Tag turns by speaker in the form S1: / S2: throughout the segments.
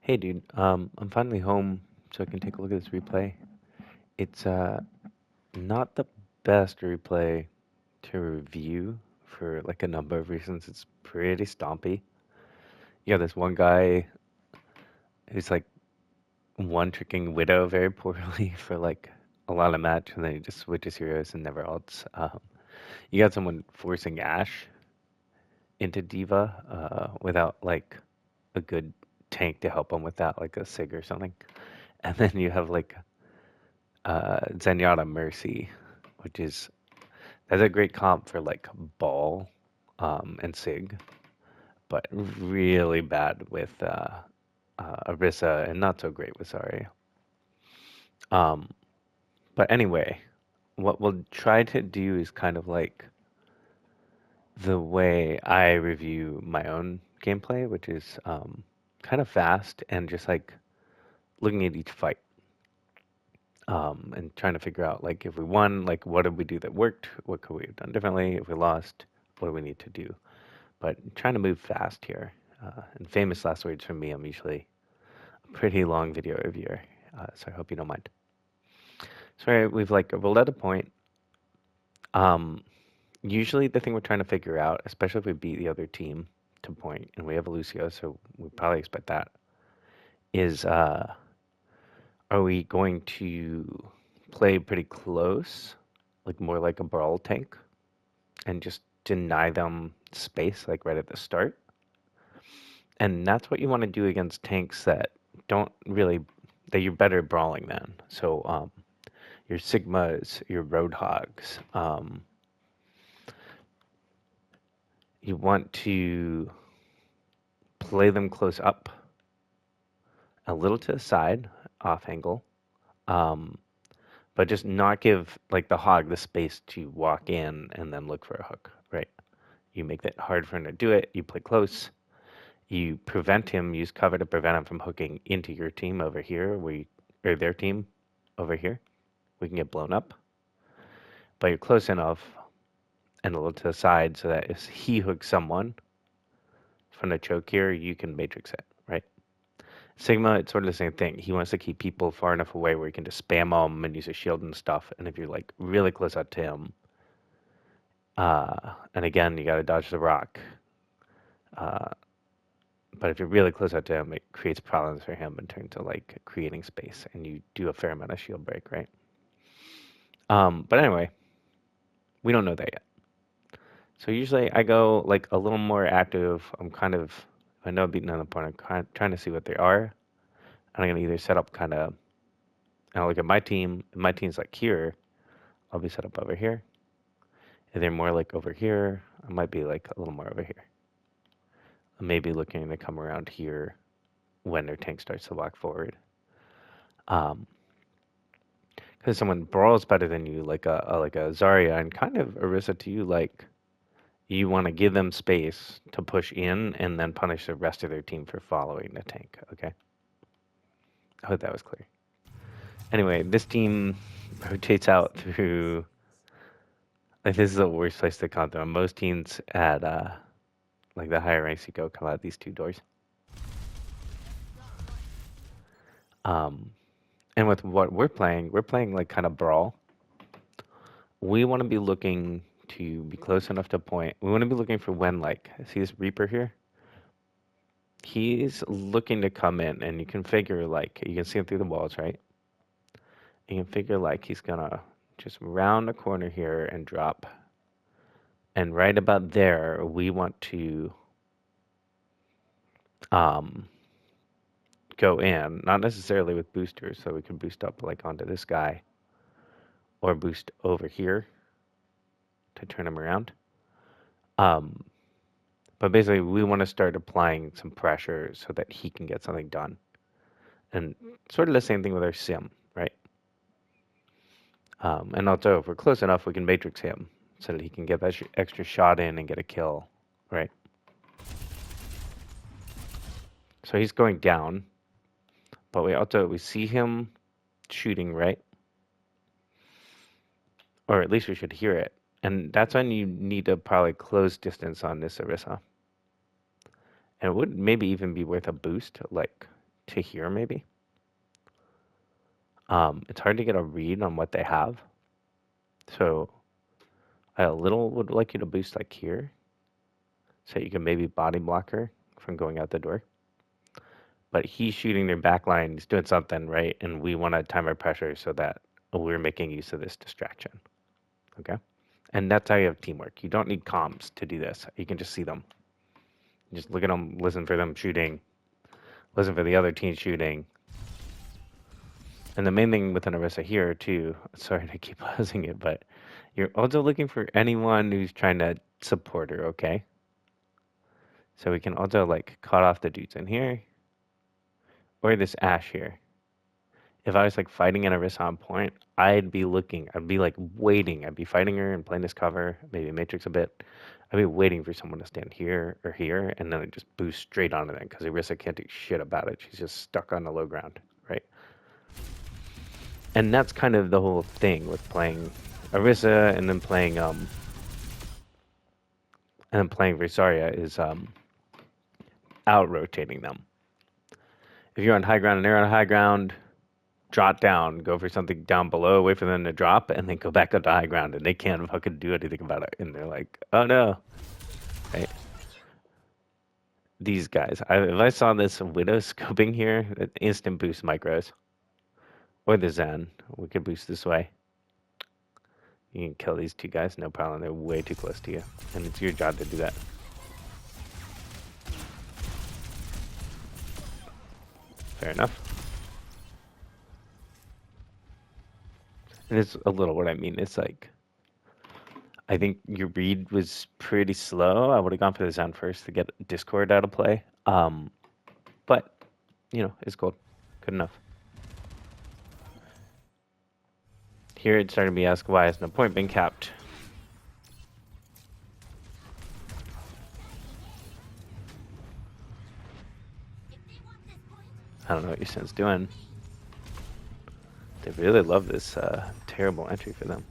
S1: Hey dude, I'm finally home so I can take a look at this replay. It's not the best replay to review for like a number of reasons. It's pretty stompy. You got this one guy who's like one tricking Widow very poorly for like a lot of match, and then he just switches heroes and never ults. You got someone forcing Ashe into Diva without like a good tank to help him with that, like a Sig or something. And then you have like Zenyatta Mercy, which is that's a great comp for like Ball and Sig, but really bad with Orisa and not so great with Zarya. Um, but anyway, what we'll try to do is kind of like the way I review my own gameplay, which is kind of fast and just like looking at each fight. And trying to figure out like if we won, like what did we do that worked? What could we have done differently? If we lost, what do we need to do? But trying to move fast here. And famous last words from me. I'm usually a pretty long video reviewer, so I hope you don't mind. So we've like rolled out a point. Um, Usually the thing we're trying to figure out, especially if we beat the other team to point, and we have a Lucio, so we probably expect that, is are we going to play pretty close, like more like a brawl tank, and just deny them space like right at the start? And that's what you want to do against tanks that don't really that you're better brawling than. So your Sigmas, your Roadhogs, you want to play them close up, a little to the side, off angle, um, but just not give like the hog the space to walk in and then look for a hook. Right? You make it hard for him to do it. You play close. You prevent him, use cover to prevent him from hooking into your team over here, or their team over here. We can get blown up. But you're close enough and a little to the side so that if he hooks someone from the choke here, you can matrix it, right? Sigma, it's sort of the same thing. He wants to keep people far enough away where he can just spam them and use a shield and stuff. And if you're like really close up to him, and again, you got to dodge the rock. Uh, but if you're really close up to him, it creates problems for him in terms of like creating space, and you do a fair amount of shield break, right? But anyway, we don't know that yet. So usually I go like a little more active. I know I'm beating an opponent, trying to see what they are. And I'm gonna either set up kind of, I'll look at my team. If my team's like here, I'll be set up over here. If they're more like over here, I might be like a little more over here. I may be looking to come around here when their tank starts to walk forward. Because someone brawls better than you, like a Zarya, and kind of Orisa to you, like you want to give them space to push in and then punish the rest of their team for following the tank. Okay. I hope that was clear. Anyway, this team rotates out through. Like this is the worst place to come through. Most teams at like the higher ranks you go come out these two doors. Um, and with what we're playing like kind of brawl. We want to be looking to be close enough to point. We want to be looking for when like see this Reaper here. He's looking to come in, and you can figure like you can see him through the walls, right? You can figure like he's gonna just round the corner here and drop. And right about there, we want to go in, not necessarily with boosters, so we can boost up like onto this guy, or boost over here to turn him around. But basically, we want to start applying some pressure so that he can get something done. And sort of the same thing with our sim, right? And also, if we're close enough, we can matrix him so that he can get that extra shot in and get a kill, right? So he's going down, but we see him shooting, right? Or at least we should hear it. And that's when you need to probably close distance on this Orisa. And it would maybe even be worth a boost, like to here, maybe. It's hard to get a read on what they have. So I a little would like you to boost like here, so you can maybe body block her from going out the door. But he's shooting their back line, he's doing something, right? And we want to time our pressure so that we're making use of this distraction. Okay? And that's how you have teamwork. You don't need comms to do this. You can just see them. Just look at them, listen for them shooting, listen for the other team shooting. And the main thing with an Orisa here, too, sorry to keep pausing it, but you're also looking for anyone who's trying to support her, okay? So we can also, like, cut off the dudes in here, or this Ashe here. If I was, like, fighting an Orisa on point, I'd be looking, I'd be, like, waiting. I'd be fighting her and playing this cover, maybe Matrix a bit. I'd be waiting for someone to stand here or here, and then I'd just boost straight onto them, because Orisa can't do shit about it. She's just stuck on the low ground, right? And that's kind of the whole thing with playing Orisa and then playing Zarya is out rotating them. If you're on high ground and they're on high ground, drop down, go for something down below, wait for them to drop, and then go back up to high ground, and they can't fucking do anything about it. And they're like, oh no, right? These guys, if I saw this Widow scoping here, instant boost micros. Or the Zen, we could boost this way. You can kill these two guys, no problem. They're way too close to you. And it's your job to do that. Fair enough. And it's a little what I mean. It's like, I think your read was pretty slow. I would have gone for the Zen first to get Discord out of play. But, you know, it's gold. Good enough. Here it's starting to be asked, why has no point been capped? I don't know what your son's doing. They really love this terrible entry for them.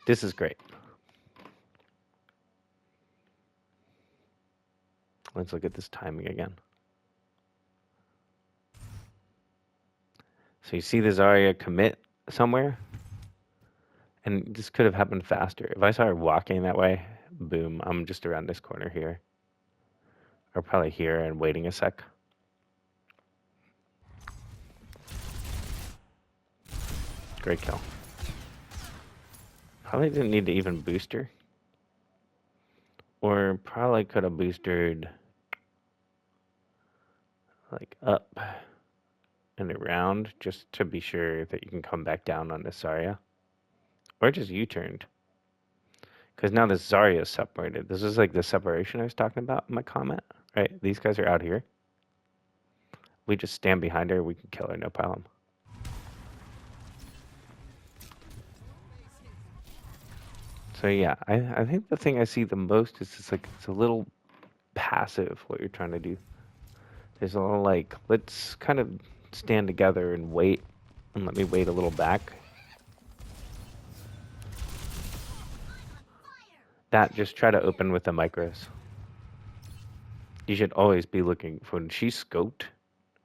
S1: This is great. Let's look at this timing again. So you see the Zarya commit somewhere? And this could have happened faster. If I saw her walking that way, boom, I'm just around this corner here. Or probably here and waiting a sec. Great kill. Probably didn't need to even boost her. Or probably could have boosted like up and around just to be sure that you can come back down on this Zarya. Or just U-turned. Because now this Zarya is separated. This is like the separation I was talking about in my comment, right? These guys are out here. We just stand behind her, we can kill her, no problem. So yeah, I think the thing I see the most is just like, it's a little passive what you're trying to do. There's a little like, let's kind of stand together and wait, and let me wait a little back. That, just try to open with the micros. You should always be looking for when she's scoped,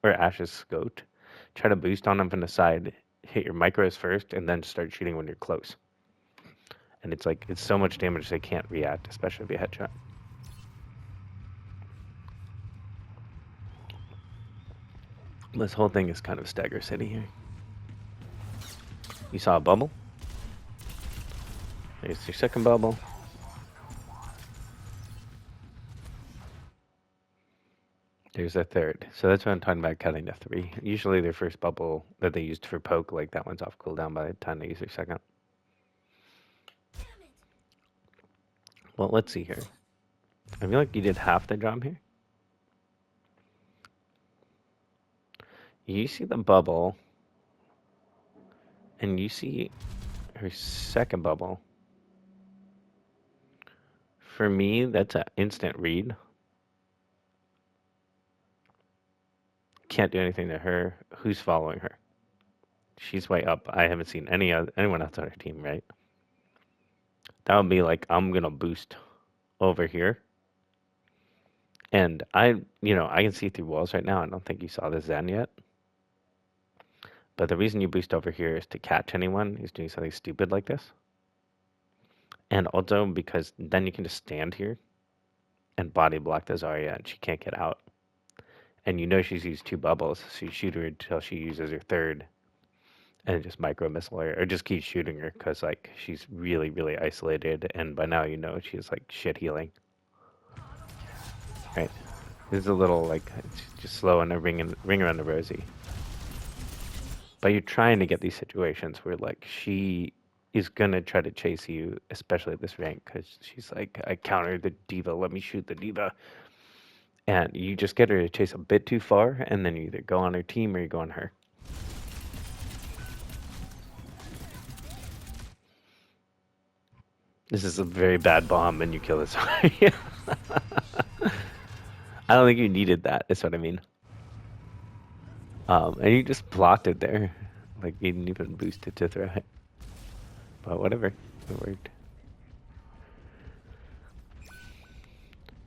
S1: or Ashe is scoped, try to boost on them from the side, hit your micros first, and then start shooting when you're close. And it's like, it's so much damage they can't react, especially if you headshot. This whole thing is kind of Stagger City here. You saw a bubble. There's your second bubble. There's a third. So that's what I'm talking about, cutting to 3. Usually their first bubble that they used for poke, like that one's off cooldown by the time they use their second. Well, let's see here. I feel like you did half the job here. You see the bubble, and you see her second bubble. For me, that's an instant read. Can't do anything to her. Who's following her? She's way up. I haven't seen anyone else on her team, right? That would be like, I'm gonna boost over here, And I can see through walls right now. I don't think you saw the Zen yet. But the reason you boost over here is to catch anyone who's doing something stupid like this. And also because then you can just stand here and body block the Zarya and she can't get out. And you know she's used 2 bubbles, so you shoot her until she uses her 3rd and just micro missile her or just keep shooting her because like she's really, really isolated. And by now you know she's like shit healing. Right. This is a little like just slow and a ring around the rosy. But you're trying to get these situations where like she is gonna try to chase you, especially at this rank, because she's like, I countered the diva, let me shoot the diva. And you just get her to chase a bit too far, and then you either go on her team or you go on her. This is a very bad bomb, and you kill this. I don't think you needed that, is what I mean. And you just blocked it there. Like, you didn't even boost it to throw it. But whatever, it worked.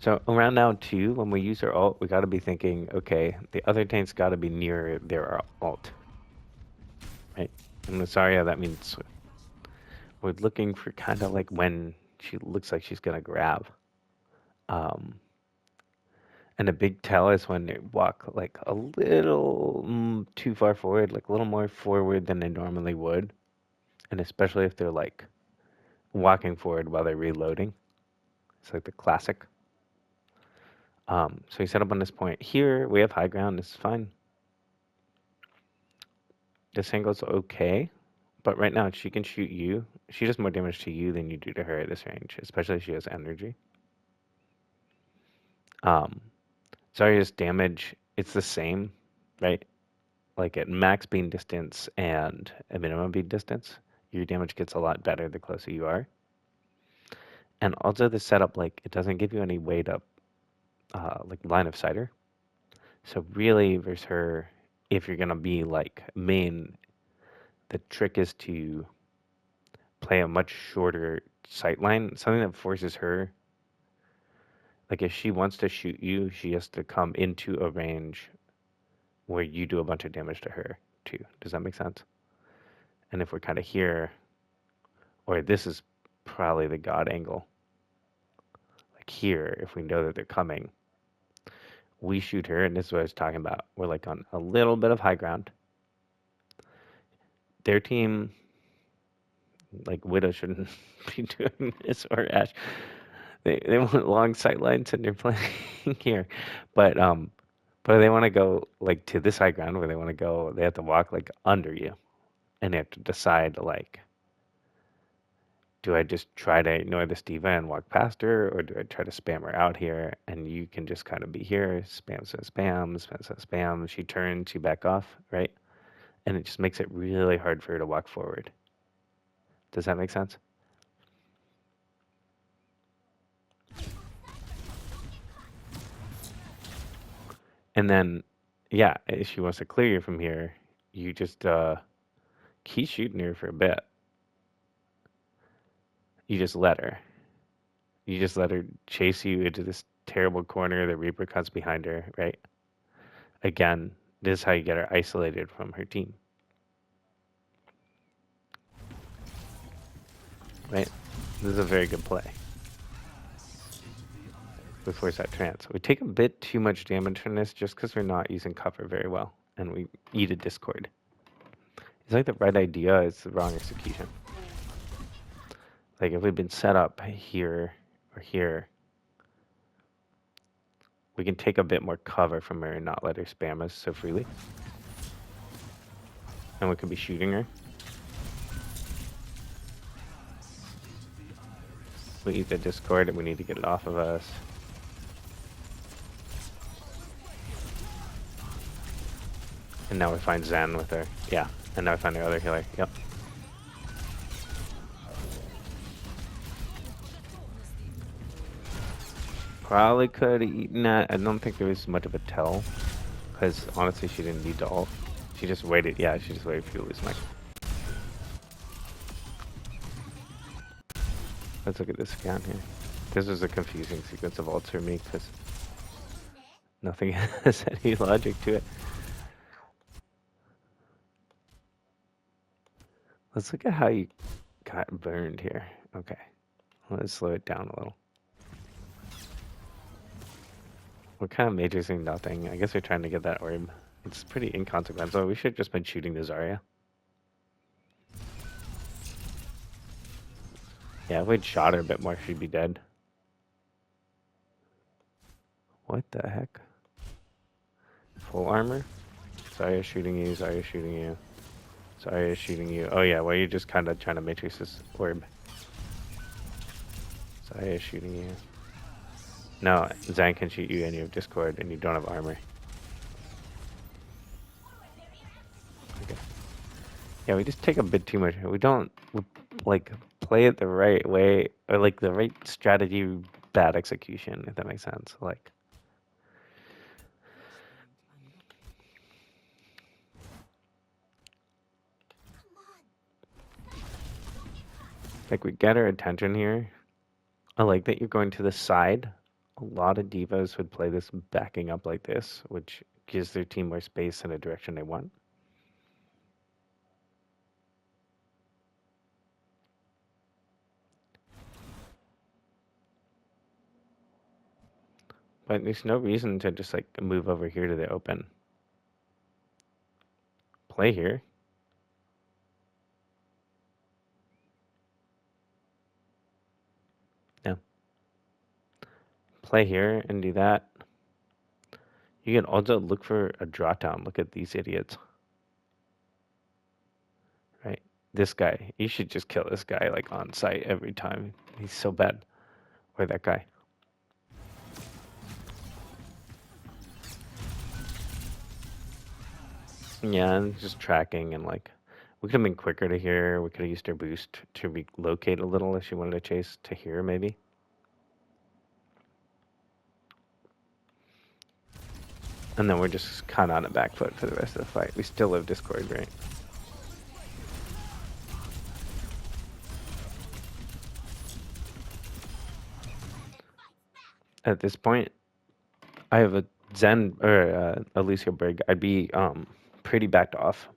S1: So around now 2, when we use our ult, we gotta be thinking, okay, the other tank's gotta be near their ult. Right? And with Zarya, that means we're looking for kind of like when she looks like she's gonna grab. And a big tell is when they walk like a little too far forward, like a little more forward than they normally would. And especially if they're like walking forward while they're reloading. It's like the classic. So we set up on this point. Here, we have high ground. This is fine. This angle's okay. But right now, she can shoot you. She does more damage to you than you do to her at this range, especially if she has energy. Zarya's damage, it's the same, right? Like at max beam distance and at minimum beam distance, your damage gets a lot better the closer you are. And also the setup, like, it doesn't give you any way to, like, line of sight her. So really, versus her, if you're going to be, like, main, the trick is to play a much shorter sight line, something that forces her. Like, if she wants to shoot you, she has to come into a range where you do a bunch of damage to her, too. Does that make sense? And if we're kind of here, or this is probably the god angle. Like here, if we know that they're coming, we shoot her, and this is what I was talking about. We're like on a little bit of high ground. Their team, like Widow shouldn't be doing this, or Ash. They want long sight lines and they're playing here. But they want to go like to this high ground where they want to go, they have to walk like under you. And they have to decide like, do I just try to ignore this diva and walk past her, or do I try to spam her out here? And you can just kind of be here, spam, spam, spam, spam, spam, spam. She turns, you back off, right? And it just makes it really hard for her to walk forward. Does that make sense? And then, yeah, if she wants to clear you from here, you just keep shooting her for a bit. You just let her. You just let her chase you into this terrible corner. The Reaper comes behind her, right? Again, this is how you get her isolated from her team. Right? This is a very good play. We force that trance. We take a bit too much damage from this just because we're not using cover very well. And we eat a Discord. It's like the right idea, it's the wrong execution. Like if we'd been set up here or here, we can take a bit more cover from her and not let her spam us so freely. And we could be shooting her. We eat the Discord and we need to get it off of us. And now we find Zen with her. Yeah, and now we find our other healer. Yep. Probably could have eaten that. I don't think there was much of a tell. Because honestly, she didn't need to ult. She just waited. Yeah, she just waited for you to lose mic. Let's look at this account here. This was a confusing sequence of ults for me because Nothing has any logic to it. Let's look at how you got burned here. Okay, let's slow it down a little. We're kind of matrixing nothing. I guess we're trying to get that orb. It's pretty inconsequential. We should have just been shooting the Zarya. Yeah, if we'd shot her a bit more, she'd be dead. What the heck? Full armor? Zarya shooting you, Zarya shooting you. Zarya shooting you. Oh yeah, well you're just kind of trying to matrix this orb. Zarya shooting you. No, Zan can shoot you and you have Discord and you don't have armor. Okay. Yeah, we just take a bit too much. We don't, like, play it the right way, or, like, the right strategy, bad execution, if that makes sense. Like, we get our attention here. I like that you're going to the side. A lot of divas would play this backing up like this, which gives their team more space in a direction they want. But there's no reason to just, like, move over here to the open. Play here. No. Play here and do that. You can also look for a drawdown. Look at these idiots. Right? This guy. You should just kill this guy, like, on sight every time. He's so bad. Or that guy. Yeah, and just tracking and, like, we could have been quicker to here. We could have used our boost to relocate a little if she wanted to chase to here, maybe. And then we're just kind of on a back foot for the rest of the fight. We still have Discord, right? At this point, I have a Zen or Alicia Brig. I'd be pretty backed off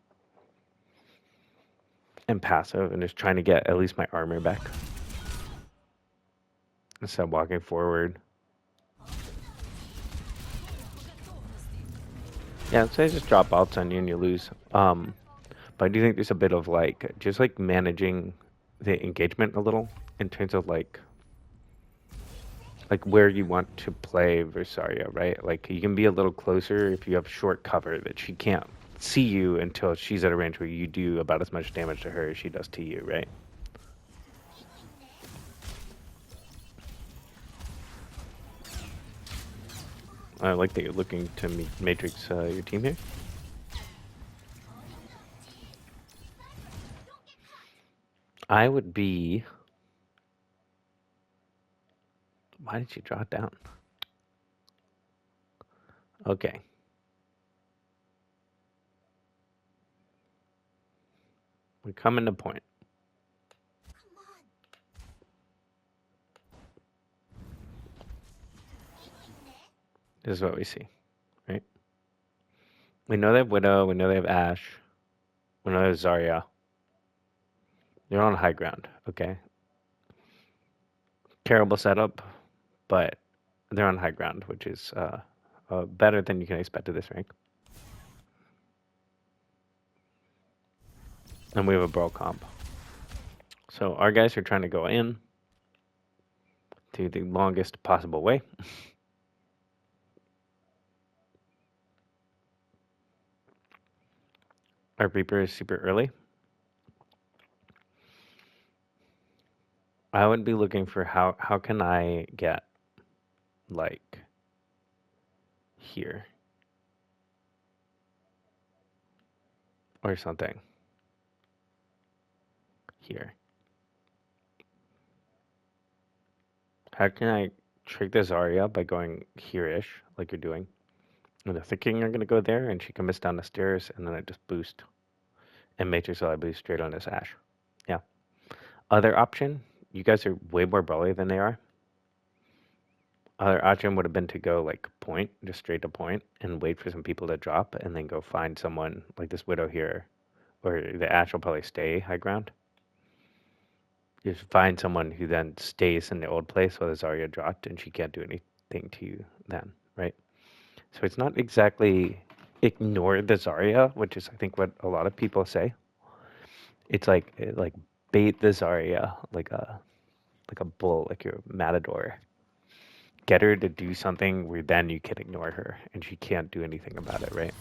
S1: and passive and just trying to get at least my armor back instead of walking forward. Yeah, so I just drop alts on you and you lose. But I do think there's a bit of like just like managing the engagement a little in terms of like where you want to play Versaria, right? Like you can be a little closer if you have short cover that she can't see you until she's at a range where you do about as much damage to her as she does to you, right? I like that you're looking to matrix your team here. I would be... Why did you draw it down? Okay. We're coming to point. This is what we see, right? We know they have Widow, we know they have Ashe, we know they have Zarya. They're on high ground, okay? Terrible setup, but they're on high ground, which is better than you can expect at this rank. And we have a brawl comp. So our guys are trying to go in to the longest possible way. Our Reaper is super early. I would be looking for how can I get like here or something here. How can I trick the Zarya by going here-ish like you're doing? And they're thinking you're gonna go there, and she can miss down the stairs, and then I just boost and matrix I boost straight on this Ashe. Yeah. Other option, you guys are way more brawly than they are. Other option would have been to go like point, just straight to point, and wait for some people to drop, and then go find someone like this widow here, or the Ashe will probably stay high ground. You just find someone who then stays in the old place while the Zarya dropped, and she can't do anything to you then, right? So it's not exactly ignore the Zarya, which is I think what a lot of people say. It's like bait the Zarya like a bull, like your matador. Get her to do something where then you can ignore her, and she can't do anything about it, right?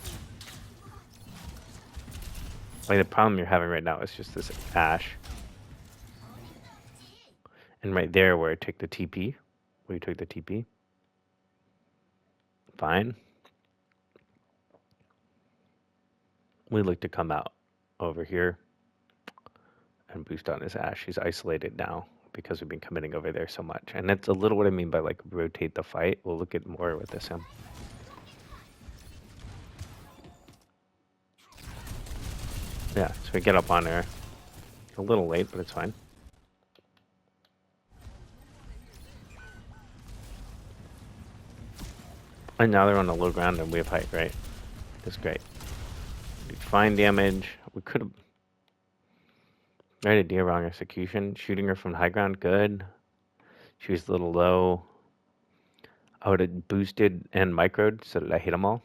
S1: Like the problem you're having right now is just this Ashe. And right there where I took the TP, where you took the TP, fine. We look to come out over here and boost on his Ashe. He's isolated now because we've been committing over there so much. And that's a little what I mean by like rotate the fight. We'll look at more with this him. Yeah, so we get up on there. A little late, but it's fine. And now they're on the low ground and we have height, right? That's great. Fine damage. We could have... Right, a deer wrong execution. Shooting her from high ground, good. She was a little low. I would have boosted and microed so that I hit them all.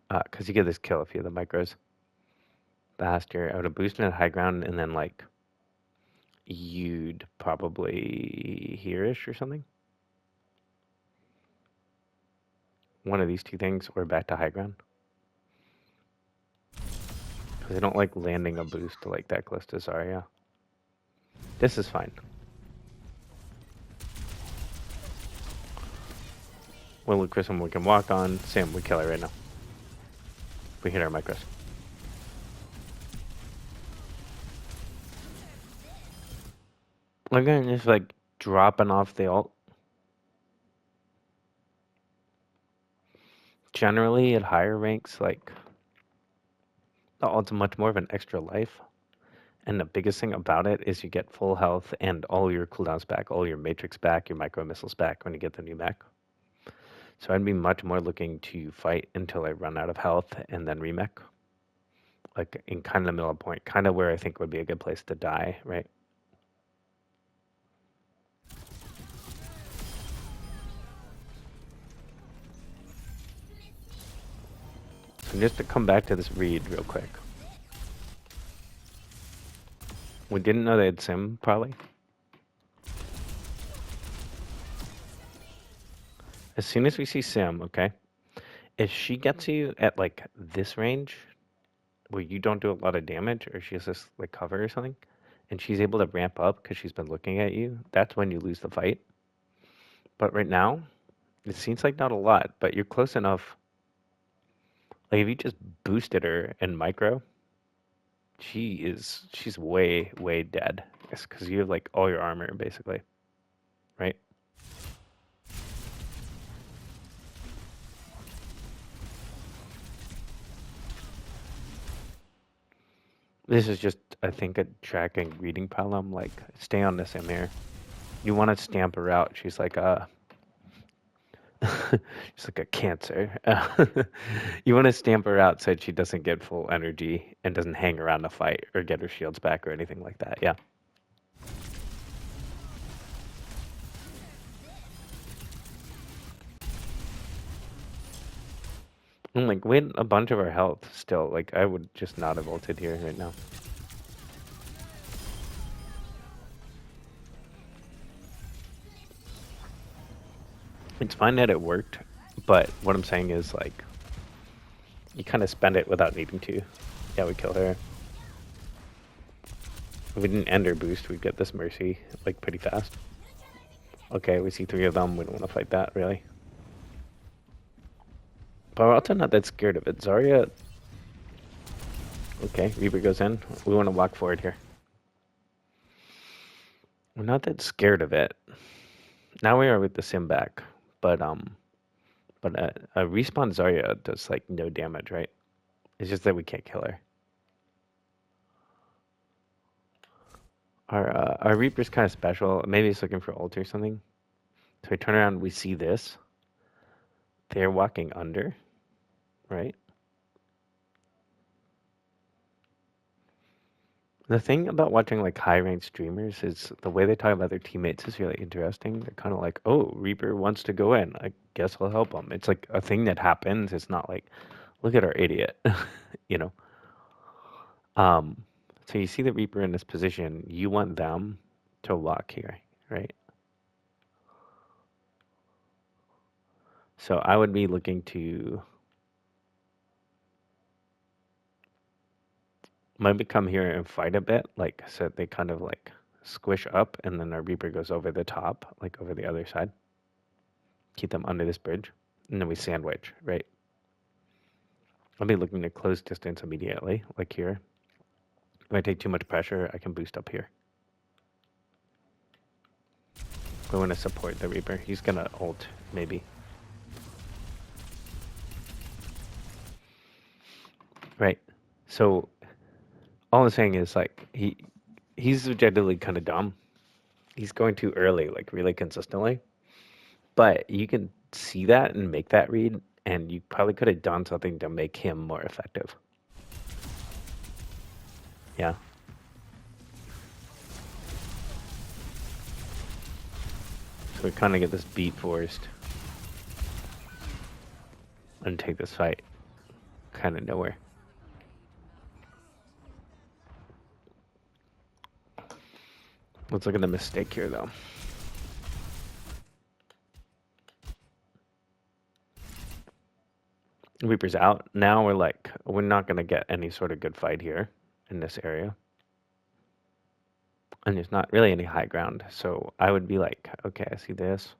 S1: Because you get this kill if you have the micros faster. I would have boosted at high ground and then like you'd probably here-ish or something. One of these two things or back to high ground. Because I don't like landing a boost like that close to Zarya. This is fine. We'll look for someone we can walk on. Sam, we kill her right now. We hit our micros. Look at just like dropping off the ult. Generally at higher ranks, like the ult's much more of an extra life. And the biggest thing about it is you get full health and all your cooldowns back, all your matrix back, your micro missiles back when you get the new mech. So I'd be much more looking to fight until I run out of health and then remech. Like in kind of the middle of the point, kind of where I think would be a good place to die, right? So just to come back to this read real quick. We didn't know they had sim, probably. As soon as we see sim, okay? If she gets you at like this range, where you don't do a lot of damage, or she has this like cover or something, and she's able to ramp up because she's been looking at you, that's when you lose the fight. But right now, it seems like not a lot, but you're close enough. Like if you just boosted her in micro, she's way, way dead. It's because you have like all your armor basically, right? This is just, I think, a tracking reading problem. Like, stay on this Amir. You want to stamp her out. She's like a... she's like a cancer. You want to stamp her out so she doesn't get full energy and doesn't hang around the fight or get her shields back or anything like that. Yeah. And like, we had a bunch of our health still. Like, I would just not have ulted here right now. It's fine that it worked, but what I'm saying is, like, you kind of spend it without needing to. Yeah, we kill her. If we didn't end her boost, we'd get this Mercy, like, pretty fast. Okay, we see 3 of them. We don't want to fight that, really. But we're also not that scared of it. Zarya... Okay, Reaper goes in. We want to walk forward here. We're not that scared of it. Now we are with the sim back. But a respawn Zarya does, like, no damage, right? It's just that we can't kill her. Our Reaper's kind of special. Maybe he's looking for ult or something. So we turn around, we see this. They're walking under, right? The thing about watching like high ranked streamers is the way they talk about their teammates is really interesting. They're kind of like, "Oh, Reaper wants to go in. I guess I'll help him." It's like a thing that happens. It's not like, "Look at our idiot," you know. Um, so you see the Reaper in this position. You want them to walk here, right? So I would be looking to maybe come here and fight a bit, like so they kind of like squish up, and then our Reaper goes over the top, like over the other side. Keep them under this bridge, and then we sandwich, right? I'll be looking to close distance immediately, like here. If I take too much pressure, I can boost up here. We want to support the Reaper. He's gonna ult, maybe. Right. So all I'm saying is like he's objectively kind of dumb. He's going too early, like really consistently. But you can see that and make that read, and you probably could have done something to make him more effective. Yeah. So we kind of get this beat forced and take this fight kind of nowhere. Let's look at the mistake here, though. Reaper's out. Now we're not going to get any sort of good fight here in this area. And there's not really any high ground. So I would be like, okay, I see this.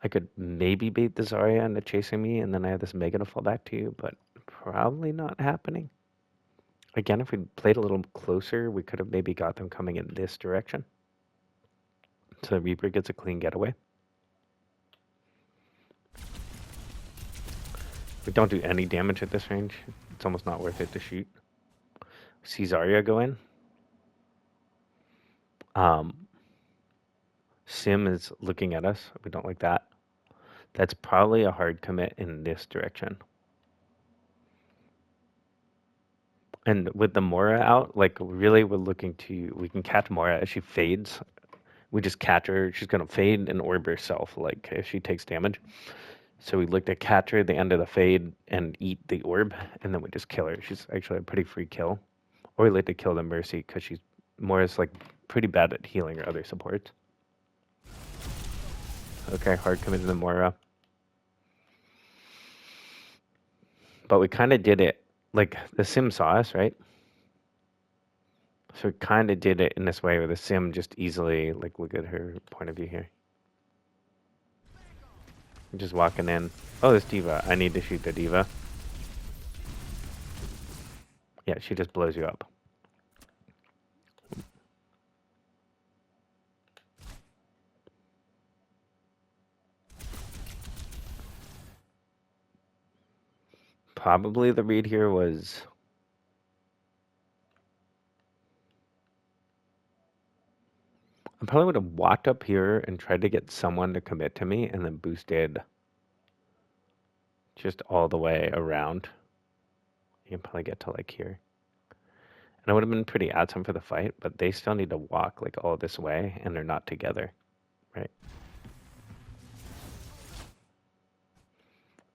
S1: I could maybe bait the Zarya into chasing me, and then I have this Mega to fall back to you, but probably not happening. Again, if we played a little closer, we could have maybe got them coming in this direction. So the Reaper gets a clean getaway. We don't do any damage at this range. It's almost not worth it to shoot. See Zarya go in. Sim is looking at us. We don't like that. That's probably a hard commit in this direction. And with the Mora out, like really we're looking to, we can catch Mora as she fades. We just catch her. She's going to fade and orb herself, like if she takes damage. So we look to catch her at the end of the fade and eat the orb, and then we just kill her. She's actually a pretty free kill. Or we like to kill the Mercy because she's Mora's like pretty bad at healing her other supports. Okay, hard commit to the Mora. But we kind of did it, like the Sim saw us, right? So we kind of did it in this way where the Sim just easily, like look at her point of view here. I'm just walking in. Oh, this D.Va. I need to shoot the D.Va. Yeah, she just blows you up. Probably the read here was I probably would have walked up here and tried to get someone to commit to me and then boosted just all the way around. You can probably get to like here. And I would have been pretty awesome for the fight, but they still need to walk like all this way and they're not together, right?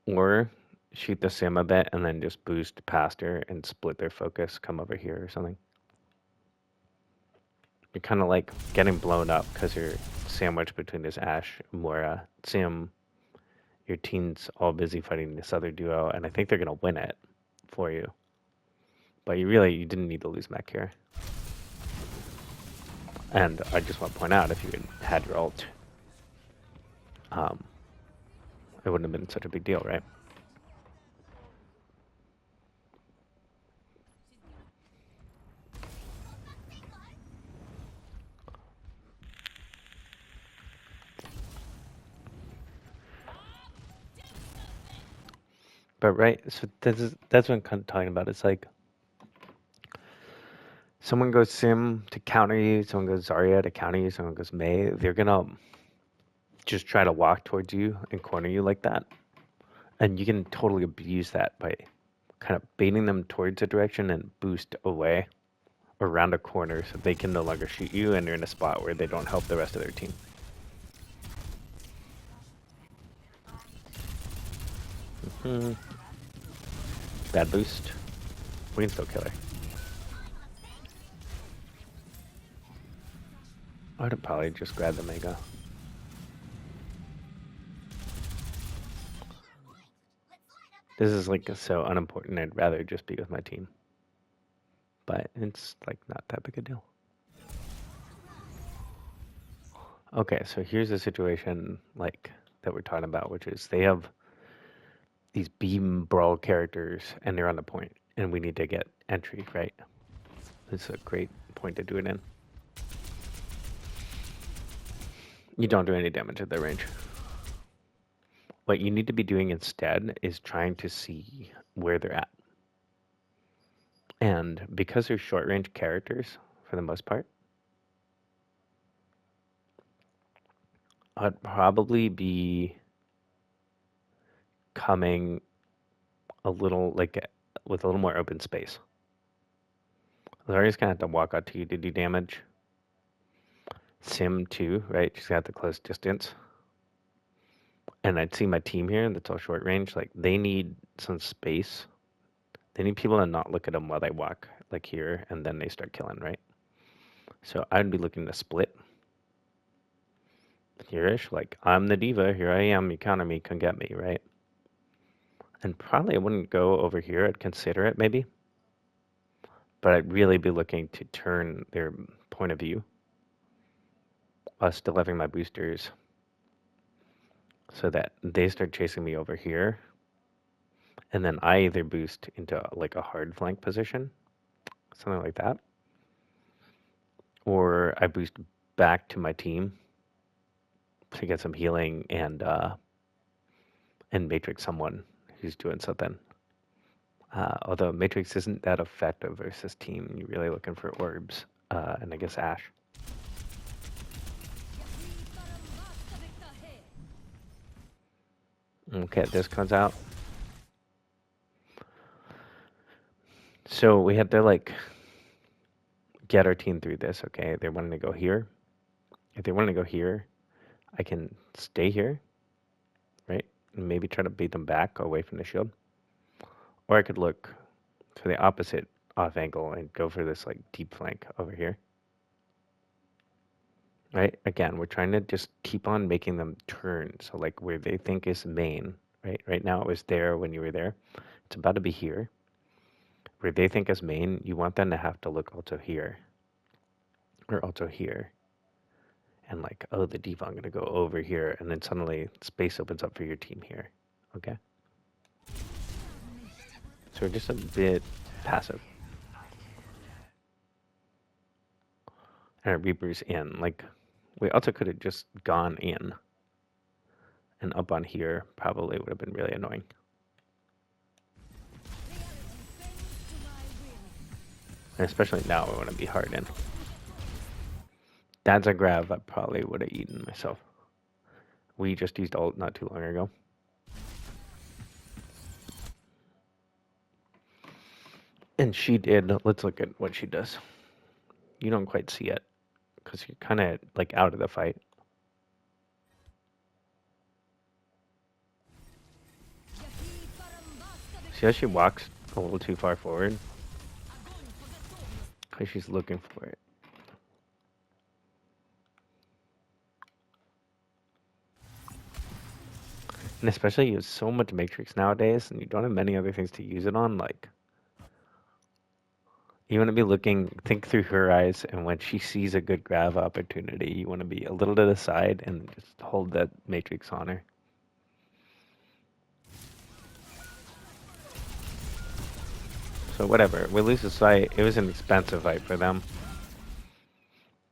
S1: Or shoot the Sim a bit and then just boost past her and split their focus, come over here or something. You're kind of like getting blown up because you're sandwiched between this Ashe, Moira, Sim. Your team's all busy fighting this other duo, and I think they're going to win it for you. But you didn't need to lose mech here. And I just want to point out, if you had your ult, it wouldn't have been such a big deal, right? But right, so that's what I'm kind of talking about. It's like someone goes Sim to counter you, someone goes Zarya to counter you, someone goes Mei. They're gonna just try to walk towards you and corner you like that. And you can totally abuse that by kind of baiting them towards a direction and boost away or around a corner so they can no longer shoot you and you're in a spot where they don't help the rest of their team. Bad boost. We can still kill her. I'd probably just grab the Mega. This is like so unimportant. I'd rather just be with my team. But it's like not that big a deal. Okay, so here's a situation like that we're talking about, which is they have these beam brawl characters and they're on the point and we need to get entry, right? This is a great point to do it in. You don't do any damage at their range. What you need to be doing instead is trying to see where they're at. And because they're short range characters for the most part, I'd probably be coming a little like with a little more open space. Zarya's gonna have to walk out to you to do damage. Sim too, right? She's got the close distance. And I'd see my team here that's all short range. Like they need some space. They need people to not look at them while they walk, like here, and then they start killing, right? So I'd be looking to split. Here-ish, like I'm the diva, here I am, you counter me, come get me, right? And probably I wouldn't go over here, I'd consider it maybe. But I'd really be looking to turn their point of view while still having my boosters so that they start chasing me over here. And then I either boost into like a hard flank position, something like that. Or I boost back to my team to get some healing and matrix someone who's doing something. Although matrix isn't that effective versus team, you're really looking for orbs and I guess Ash. Okay, this comes out. So we have to like get our team through this, okay? They're wanting to go here. If they want to go here, I can stay here, right? And maybe try to beat them back away from the shield. Or I could look to the opposite off angle and go for this like deep flank over here. Right? Again, we're trying to just keep on making them turn. So like where they think is main, right? Right now it was there when you were there. It's about to be here. Where they think is main, you want them to have to look also here. Or also here. And like, oh, the diva, I'm going to go over here. And then suddenly space opens up for your team here. Okay? So we're just a bit passive. And our Reaper's in. Like, we also could have just gone in. And up on here probably would have been really annoying. And especially now we want to be hard in. That's a grab I probably would have eaten myself. We just used ult not too long ago. And she did. Let's look at what she does. You don't quite see it because you're kind of like out of the fight. See how she walks a little too far forward? Because she's looking for it. And especially you have so much Matrix nowadays and you don't have many other things to use it on, like you want to be looking, think through her eyes, and when she sees a good grab opportunity, you want to be a little to the side and just hold that Matrix on her. So whatever, we lose this fight. It was an expensive fight for them.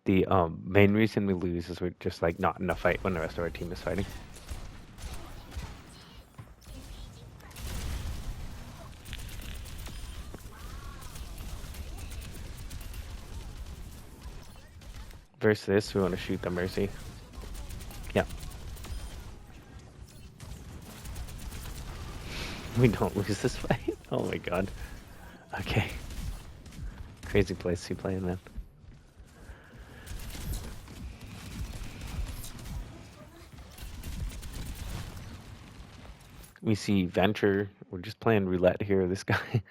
S1: The main reason we lose is we're just like not in a fight when the rest of our team is fighting. Versus this, we want to shoot the Mercy. Yeah. We don't lose this fight. Oh my god. Okay. Crazy place to play in, man. We see Venture. We're just playing roulette here, this guy.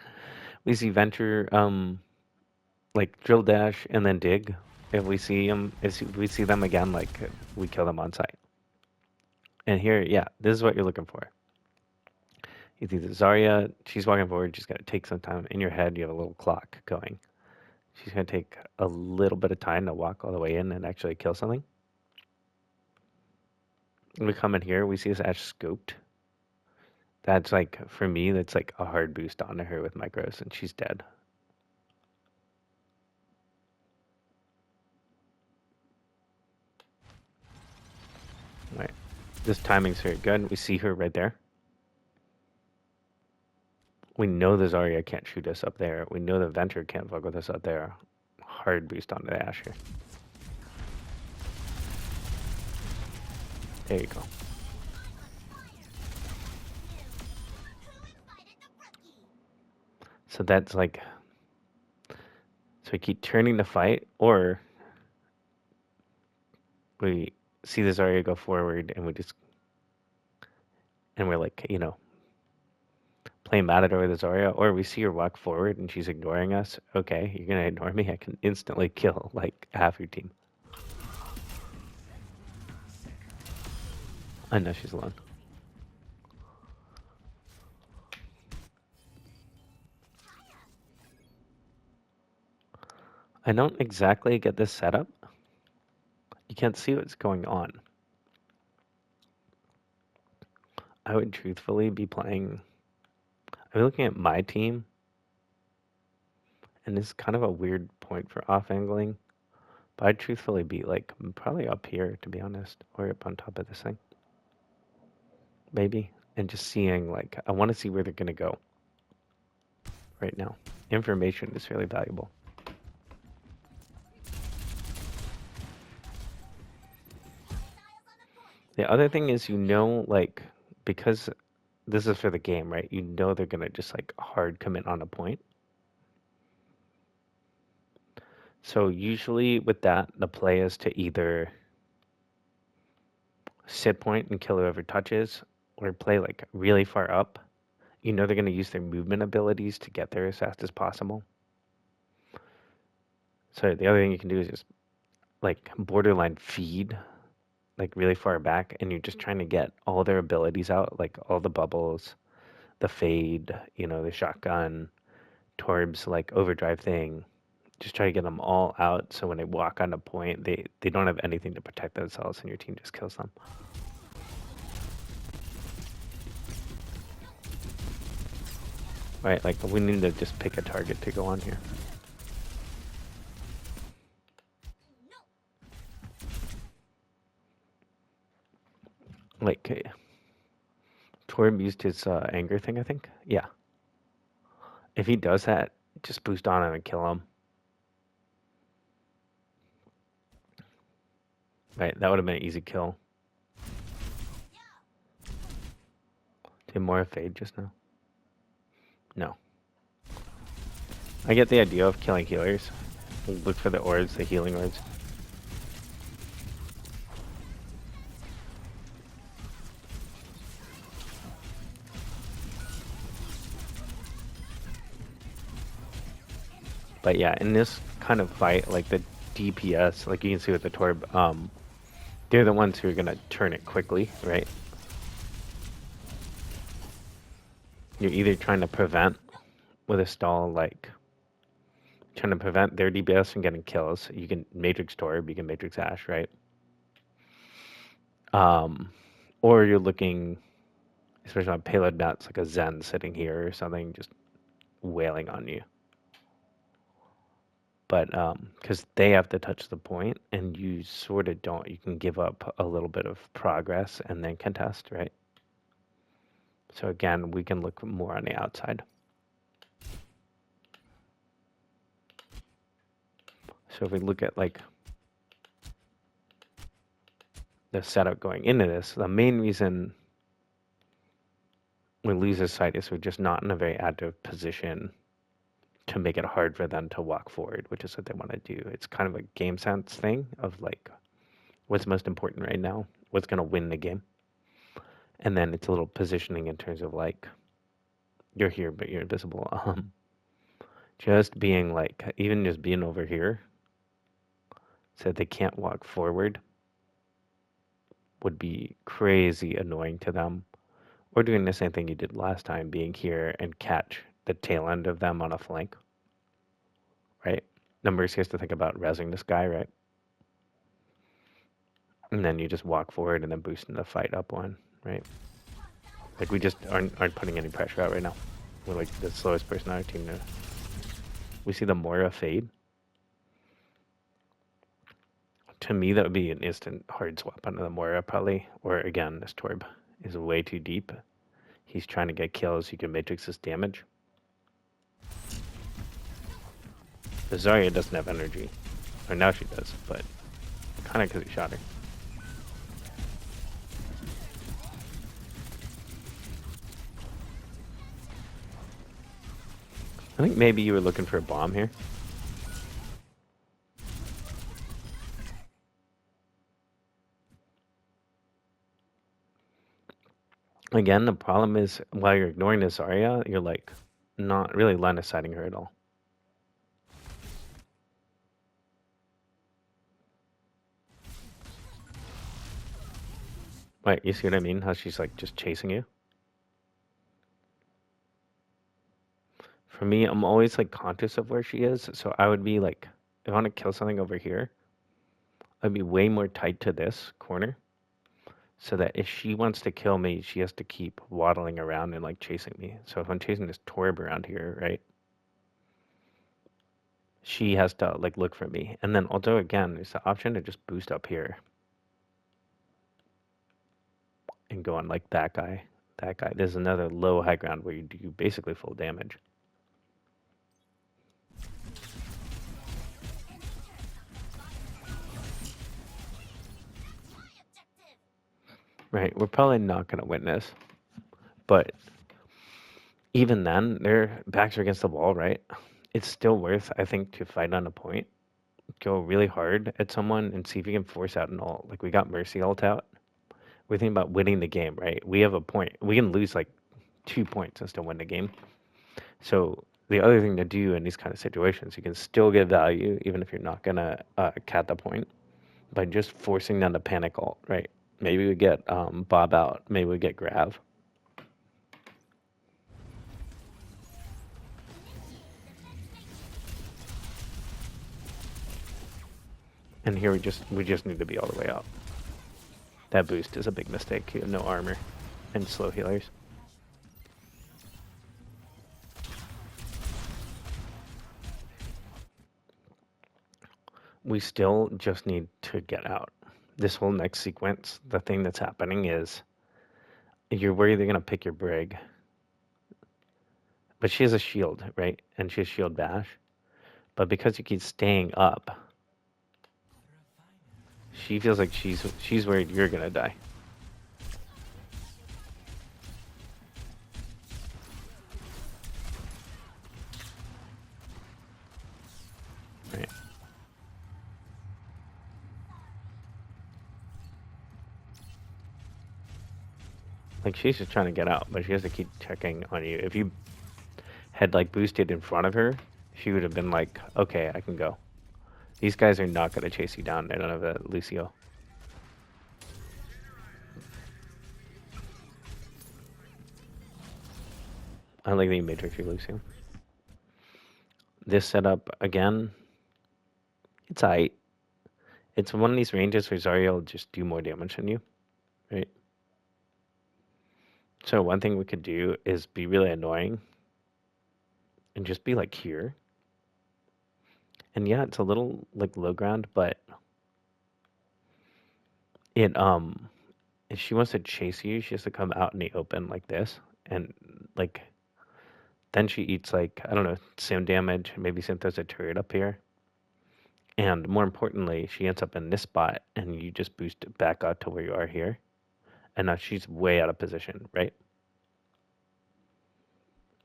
S1: We see Venture, like drill dash and then dig. If we see them, if we see them again, like we kill them on sight. And here, yeah, this is what you're looking for. You see the Zarya, she's walking forward. She's got to take some time. In your head, you have a little clock going. She's going to take a little bit of time to walk all the way in and actually kill something. When we come in here, we see this Ashe scoped. That's like, for me, that's like a hard boost onto her with micros, and she's dead. All right. This timing's very good. We see her right there. We know the Zarya can't shoot us up there. We know the Venture can't fuck with us up there. Hard boost onto the Ashe here. There you go. So that's like, so we keep turning the fight, or we see the Zarya go forward and we just, and we're like, you know, playing Matador with the Zarya, or we see her walk forward and she's ignoring us. Okay, you're gonna ignore me? I can instantly kill like half your team. I know she's alone. I don't exactly get this setup. You can't see what's going on. I would truthfully be playing. I'm looking at my team, and this is kind of a weird point for off angling, but I'd truthfully be like probably up here, to be honest, or up on top of this thing. Maybe. And just seeing, like, I want to see where they're going to go right now. Information is really valuable. The other thing is, you know, like, because this is for the game, right? You know they're going to just, like, hard commit on a point. So usually with that, the play is to either sit point and kill whoever touches, or play, like, really far up. You know they're going to use their movement abilities to get there as fast as possible. So the other thing you can do is just, like, borderline feed, like really far back, and you're just trying to get all their abilities out, like all the bubbles, the fade, you know, the shotgun, Torb's like overdrive thing. Just try to get them all out, so when they walk on a point, they don't have anything to protect themselves, and your team just kills them. Right, like we need to just pick a target to go on here. Like, Torb used his anger thing, I think. Yeah. If he does that, just boost on him and kill him. Right, that would have been an easy kill. Did more fade just now? No. I get the idea of killing healers. Look for the orbs, the healing orbs. But yeah, in this kind of fight, like the DPS, like you can see with the Torb, they're the ones who are gonna turn it quickly, right? You're either trying to prevent with a stall, like trying to prevent their DPS from getting kills. You can Matrix Torb, you can Matrix Ashe, right? Or you're looking, especially on payload mats, like a Zen sitting here or something, just wailing on you. But because they have to touch the point, and you sort of don't, you can give up a little bit of progress and then contest, right? So again, we can look more on the outside. So if we look at like the setup going into this, the main reason we lose this side is we're just not in a very active position to make it hard for them to walk forward, which is what they want to do. It's kind of a game sense thing of like what's most important right now, what's going to win the game. And then it's a little positioning in terms of like you're here but you're invisible. Just being like, even just being over here so they can't walk forward would be crazy annoying to them. Or doing the same thing you did last time, being here and catch the tail end of them on a flank. Right? Numbers he has to think about rezzing this guy, right? And then you just walk forward and then boosting the fight up one, right? Like we just aren't putting any pressure out right now. We're like the slowest person on our team now. We see the Moira fade. To me, that would be an instant hard swap onto the Moira probably. Or again, this Torb is way too deep. He's trying to get kills. He can matrix his damage. The Zarya doesn't have energy. Or now she does, but kind of because he shot her. I think maybe you were looking for a bomb here. Again, the problem is while you're ignoring this Zarya, you're like not really line of sighting her at all. Right, you see what I mean? How she's like just chasing you? For me, I'm always like conscious of where she is. So I would be like, if I want to kill something over here, I'd be way more tight to this corner. So that if she wants to kill me, she has to keep waddling around and like chasing me. So if I'm chasing this Torb around here, right? She has to like look for me. And then although again, there's the option to just boost up here. And go on like that guy. That guy. There's another low high ground where you do basically full damage. Right, we're probably not going to win this. But even then, their backs are against the wall, right? It's still worth, I think, to fight on a point. Go really hard at someone and see if you can force out an ult. Like, we got Mercy ult out. We're thinking about winning the game, right? We have a point. We can lose, like, 2 points and still win the game. So the other thing to do in these kind of situations, you can still get value, even if you're not going to cat the point, by just forcing them to panic ult, right? Maybe we get Bob out. Maybe we get Grav. And here we just need to be all the way out. That boost is a big mistake. You have no armor and slow healers. We still just need to get out. This whole next sequence, the thing that's happening is you're worried they're going to pick your brig. But she has a shield, right? And she has shield bash. But because you keep staying up, she feels like she's worried you're going to die. Right. Like, she's just trying to get out, but she has to keep checking on you. If you had, like, boosted in front of her, she would have been like, okay, I can go. These guys are not going to chase you down. They don't have a Lucio. I like the Matrix Lucio. This setup, again, it's aight. It's one of these ranges where Zarya will just do more damage than you, right? So one thing we could do is be really annoying and just be like here. And yeah, it's a little like low ground, but it if she wants to chase you, she has to come out in the open like this, and like then she eats like, I don't know, some damage, maybe some throws a turret up here. And more importantly, she ends up in this spot and you just boost it back out to where you are here. And now she's way out of position, right?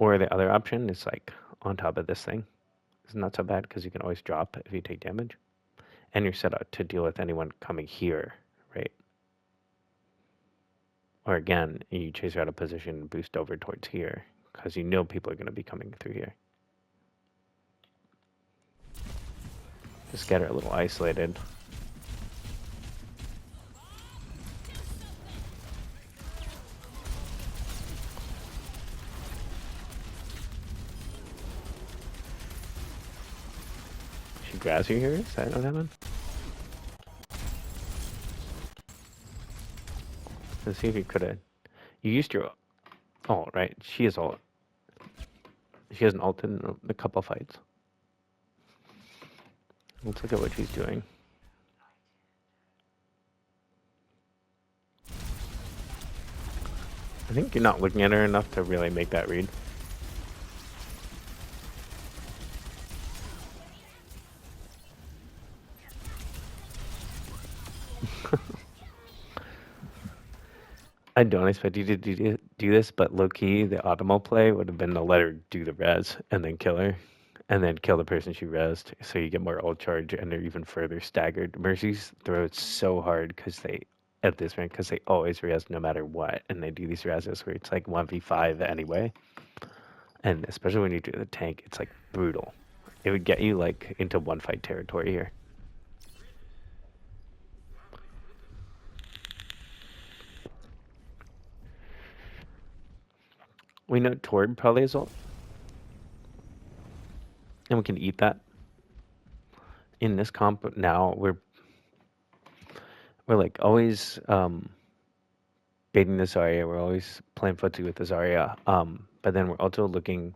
S1: Or the other option is like on top of this thing. It's not so bad because you can always drop if you take damage. And you're set up to deal with anyone coming here, right? Or again, you chase her out of position and boost over towards here because you know people are going to be coming through here. Just get her a little isolated. She grabs you here? Is that what happened? Let's see if you could have. You used your ult, right? She has ult. She has an ult in a couple fights. Let's look at what she's doing. I think you're not looking at her enough to really make that read. I don't expect you to do this, but low-key, the optimal play would have been to let her do the res and then kill her. And then kill the person she resed, so you get more ult charge and they're even further staggered. Mercy's throw it so hard because they, at this rank, because they always res no matter what. And they do these reses where it's like 1v5 anyway. And especially when you do the tank, it's like brutal. It would get you like into one fight territory here. We know Torb probably is ult. And we can eat that. In this comp now, we're like always baiting the Zarya. We're always playing footsie with the Zarya. But then we're also looking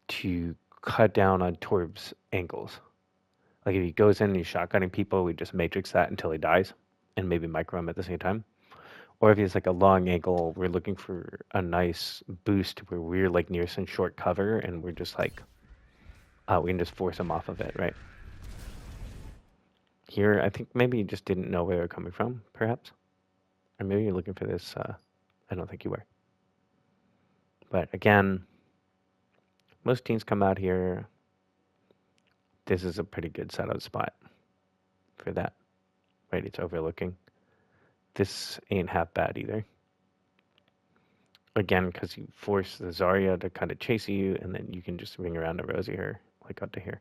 S1: to cut down on Torb's ankles. Like if he goes in and he's shotgunning people, we just matrix that until he dies and maybe micro him at the same time. Or if he's like a long ankle, we're looking for a nice boost where we're like near some short cover and we're just like, we can just force him off of it, right? Here, I think maybe you just didn't know where they were coming from, perhaps. Or maybe you're looking for this, I don't think you were. But again, most teams come out here. This is a pretty good setup spot for that. Right, it's overlooking. This ain't half bad either. Again, because you force the Zarya to kind of chase you, and then you can just ring around and rosy her, like out to here.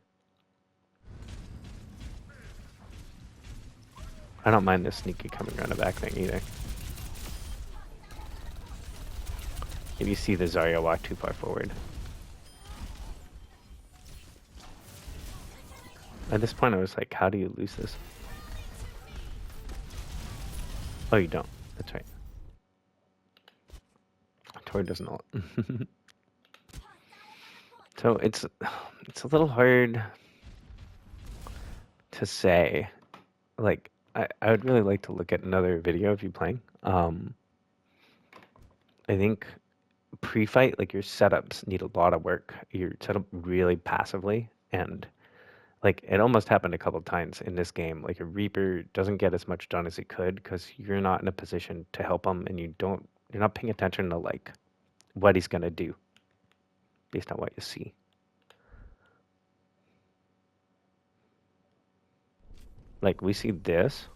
S1: I don't mind this sneaky coming around the back thing either. If you see the Zarya walk too far forward. At this point, I was like, how do you lose this? Oh, you don't. That's right. Tor doesn't ult. So it's a little hard to say. Like, I would really like to look at another video of you playing. I think pre-fight, like your setups need a lot of work. You're set up really passively, and like it almost happened a couple times in this game. Like a Reaper doesn't get as much done as he could because you're not in a position to help him, and you're not paying attention to like what he's gonna do based on what you see. Like we see this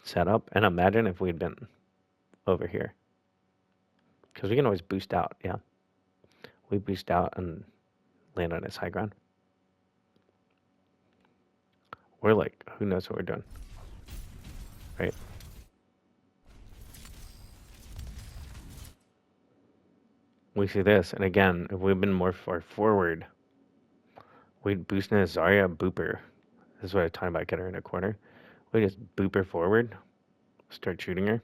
S1: setup, and imagine if we'd been over here, because we can always boost out. Yeah, we boost out and land on his high ground. We're like, who knows what we're doing, right? We see this, and again, if we've been more far forward, we'd boost in a Zarya booper. This is what I was talking about, get her in a corner. We just boop her forward, start shooting her.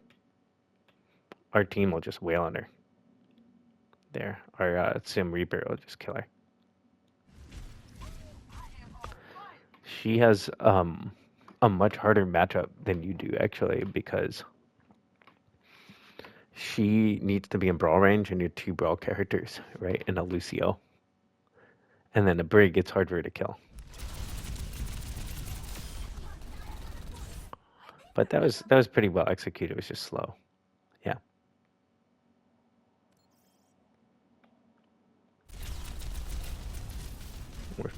S1: Our team will just wail on her. There, our Sim Reaper will just kill her. She has a much harder matchup than you do, actually, because she needs to be in brawl range and you're two brawl characters, right? And a Lucio. And then a Brig, it's hard for her to kill. But that was pretty well executed. It was just slow. Yeah.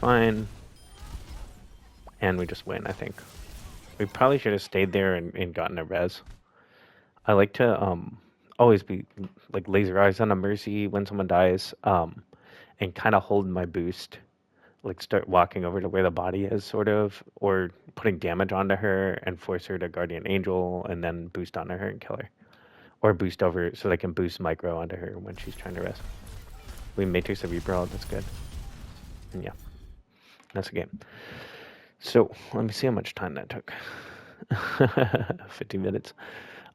S1: fine. And we just win, I think. We probably should have stayed there and gotten a res. I like to always be like laser eyes on a Mercy when someone dies, and kind of hold my boost, like start walking over to where the body is, sort of, or putting damage onto her and force her to Guardian Angel and then boost onto her and kill her. Or boost over so they can boost micro onto her when she's trying to rest. We Matrix a Rebrawl, that's good. And yeah, that's a game. So let me see how much time that took. 15 minutes.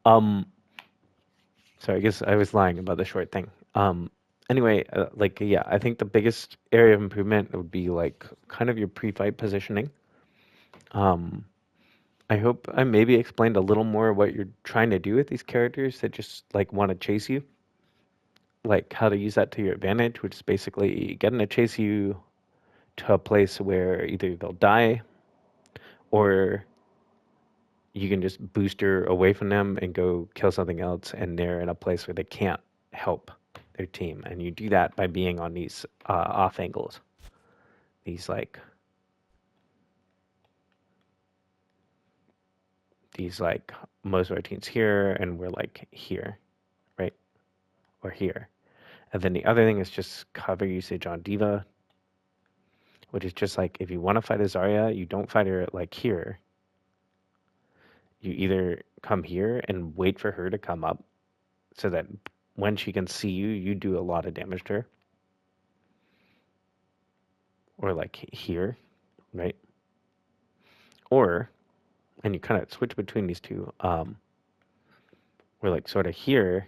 S1: So I guess I was lying about the short thing. Anyway, yeah, I think the biggest area of improvement would be like kind of your pre-fight positioning. I hope I maybe explained a little more what you're trying to do with these characters that just like want to chase you. Like how to use that to your advantage, which is basically getting to chase you to a place where either they'll die or you can just boost her away from them and go kill something else, and they're in a place where they can't help their team. And you do that by being on these off angles. These like most of our teams here, and we're like here, right? Or here. And then the other thing is just cover usage on Diva, which is just like if you want to fight a Zarya, you don't fight her like here. You either come here and wait for her to come up so that when she can see you, you do a lot of damage to her. Or like here, right? Or, and you kind of switch between these two. We're like sort of here,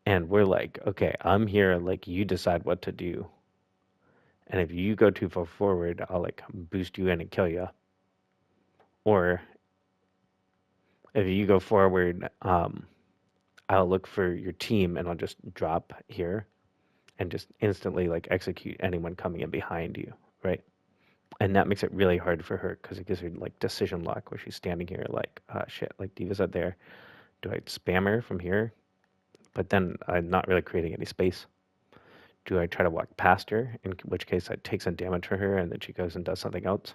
S1: and we're like, okay, I'm here, like you decide what to do. And if you go too far forward, I'll like boost you in and kill you. Or if you go forward, I'll look for your team and I'll just drop here and just instantly like execute anyone coming in behind you, right? And that makes it really hard for her because it gives her like decision lock where she's standing here like, shit, like Diva's out there. Do I spam her from here? But then I'm not really creating any space. Do I try to walk past her, in which case I take some damage for her and then she goes and does something else?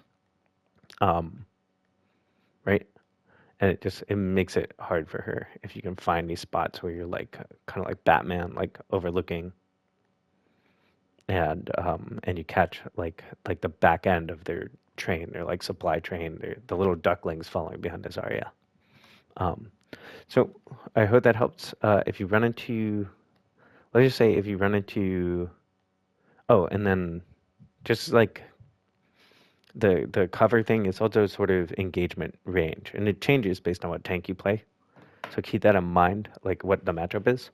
S1: Right? And it makes it hard for her if you can find these spots where you're like kind of like Batman, like overlooking, and you catch like the back end of their train, their like supply train, the little ducklings following behind the Zarya. So I hope that helps. If you run into, let's just say if you run into, oh, and then just like the cover thing is also sort of engagement range, and it changes based on what tank you play. So keep that in mind, like what the matchup is.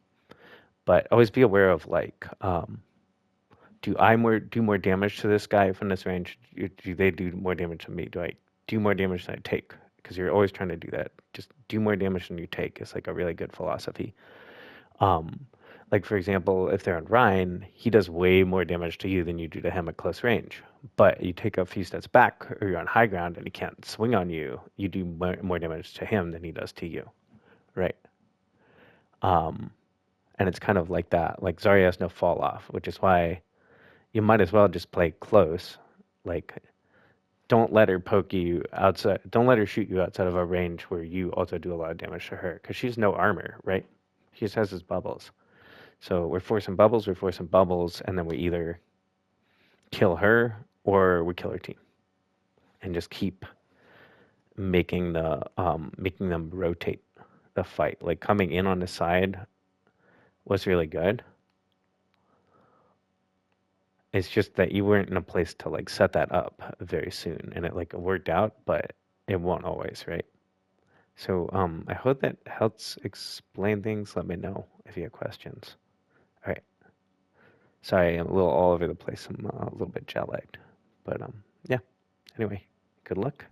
S1: But always be aware of like, do I do more damage to this guy from this range? Do they do more damage to me? Do I do more damage than I take? Because you're always trying to do that. Just do more damage than you take is like a really good philosophy. Like for example, if they're on Rhine, he does way more damage to you than you do to him at close range. But you take a few steps back, or you're on high ground and he can't swing on you, you do more damage to him than he does to you, right? And it's kind of like that. Like Zarya has no fall off, which is why you might as well just play close. Like, don't let her poke you outside. Don't let her shoot you outside of a range where you also do a lot of damage to her, because she's no armor, right? She just has his bubbles. So we're forcing bubbles, and then we either kill her or we kill her team, and just keep making them rotate the fight. Like coming in on the side was really good. It's just that you weren't in a place to like set that up very soon, and it like worked out, but it won't always, right? So I hope that helps explain things. Let me know if you have questions. All right. Sorry, I'm a little all over the place. I'm a little bit jet lagged, but yeah. Anyway, good luck.